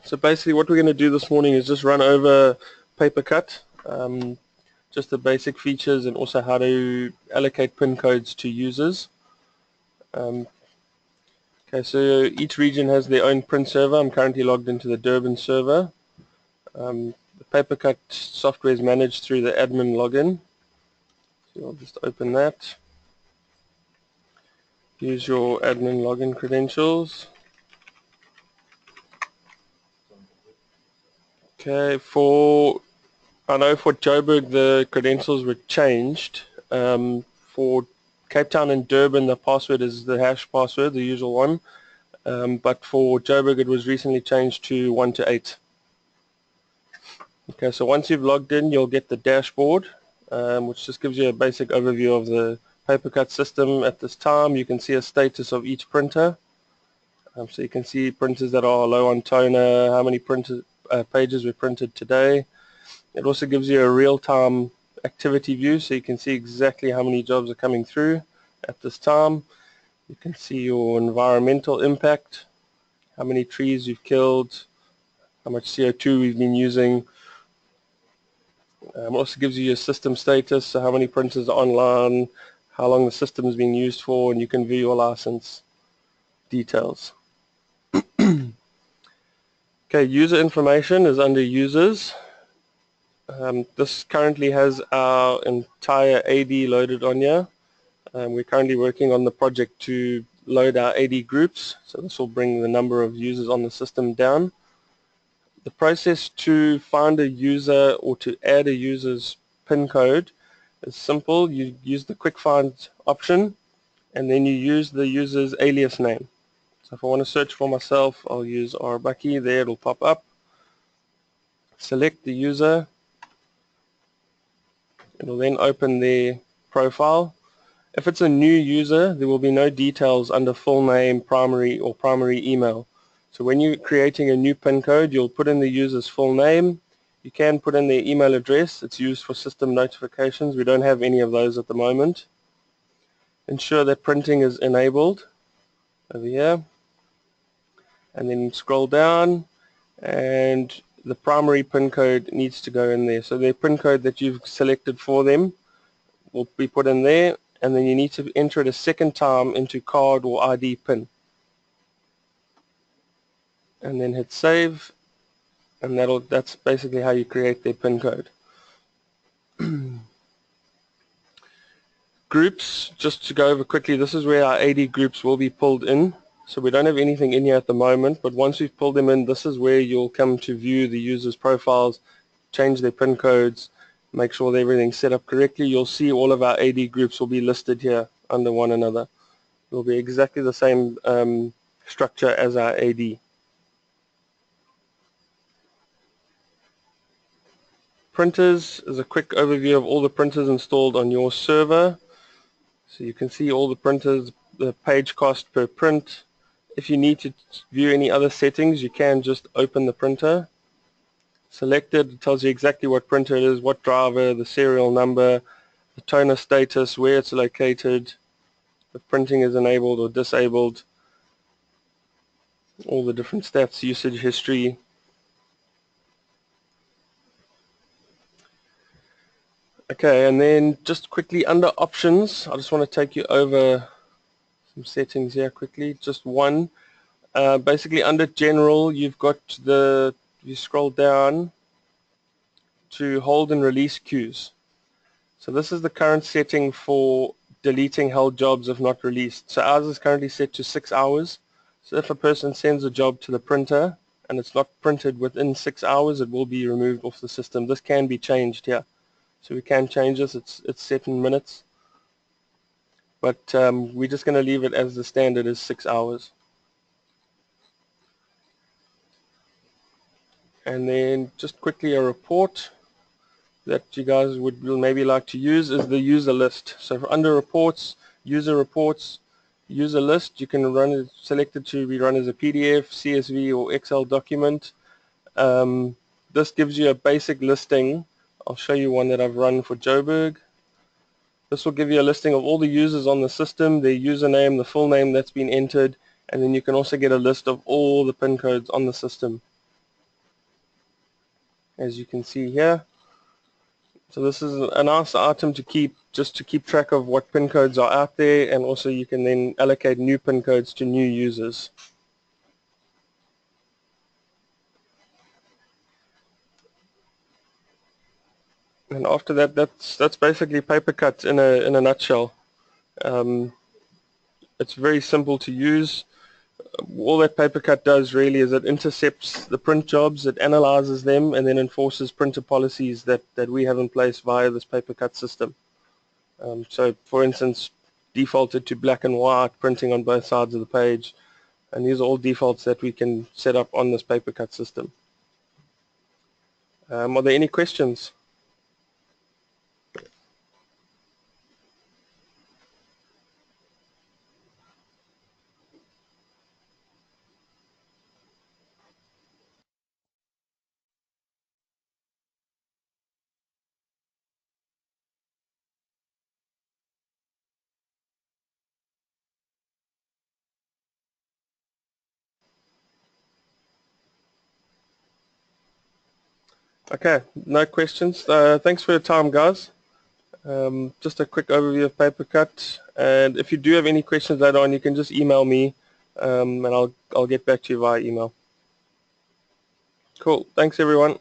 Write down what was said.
So basically what we're going to do this morning is just run over Papercut, just the basic features and also how to allocate pin codes to users. Okay, so each region has their own print server. I'm currently logged into the Durban server. The Papercut software is managed through the admin login. So I'll just open that. Use your admin login credentials. Okay, I know for Joburg the credentials were changed. For Cape Town and Durban the password is the hash password, the usual one. But for Joburg it was recently changed to 1 to 8. Okay, so once you've logged in you'll get the dashboard, which just gives you a basic overview of the Papercut system at this time. You can see a status of each printer. So you can see printers that are low on toner, how many pages were printed today. It also gives you a real-time activity view, so you can see exactly how many jobs are coming through at this time. You can see your environmental impact, how many trees you've killed, how much CO2 we've been using. It also gives you your system status, so how many printers are online, how long the system is being used for, and you can view your license details. Okay, user information is under users. This currently has our entire AD loaded on here. We're currently working on the project to load our AD groups, so this will bring the number of users on the system down. The process to find a user or to add a user's PIN code is simple. You use the quick find option and then you use the user's alias name. So if I want to search for myself, I'll use Arbaki. There it'll pop up. Select the user. It will then open their profile. If it's a new user, there will be no details under full name, primary or primary email. So when you're creating a new PIN code, you'll put in the user's full name. You can put in their email address. It's used for system notifications. We don't have any of those at the moment. Ensure that printing is enabled over here. And then scroll down and the primary PIN code needs to go in there. So the PIN code that you've selected for them will be put in there, and then you need to enter it a second time into card or ID PIN. And then hit save, and that's basically how you create their PIN code. Groups, just to go over quickly, this is where our AD groups will be pulled in. So we don't have anything in here at the moment, but once we've pulled them in, this is where you'll come to view the users' profiles, change their PIN codes, make sure that everything's set up correctly. You'll see all of our AD groups will be listed here under one another. It will be exactly the same structure as our AD. Printers is a quick overview of all the printers installed on your server. So you can see all the printers, the page cost per print. If you need to view any other settings, you can just open the printer. Select it, it tells you exactly what printer it is, what driver, the serial number, the toner status, where it's located, if printing is enabled or disabled, all the different stats, usage history. Okay, and then just quickly under options, I just want to take you over some settings here quickly. Just one. Basically under general, you've got you scroll down to hold and release queues. So this is the current setting for deleting held jobs if not released. So ours is currently set to 6 hours. So if a person sends a job to the printer and it's not printed within 6 hours, it will be removed off the system. This can be changed here. So we can change this. It's set in minutes. But we're just going to leave it as the standard is 6 hours. And then just quickly a report that you guys would maybe like to use is the user list. So under reports, user list, you can run it, select it to be run as a PDF, CSV or Excel document. This gives you a basic listing. I'll show you one that I've run for Joburg. This will give you a listing of all the users on the system, their username, the full name that's been entered, and then you can also get a list of all the PIN codes on the system. as you can see here. So this is a nice item to keep, just to keep track of what pin codes are out there, and also you can then allocate new pin codes to new users. And after that, that's basically Papercut in a nutshell. Um, it's very simple to use. All that Papercut does really is it intercepts the print jobs, it analyzes them, and then enforces printer policies that we have in place via this Papercut system. So for instance, defaulted to black and white printing on both sides of the page, and these are all defaults that we can set up on this Papercut system. Are there any questions? Okay, no questions. Thanks for your time, guys. Just a quick overview of Papercut, and if you do have any questions later on, you can just email me, and I'll get back to you via email. Cool. Thanks, everyone.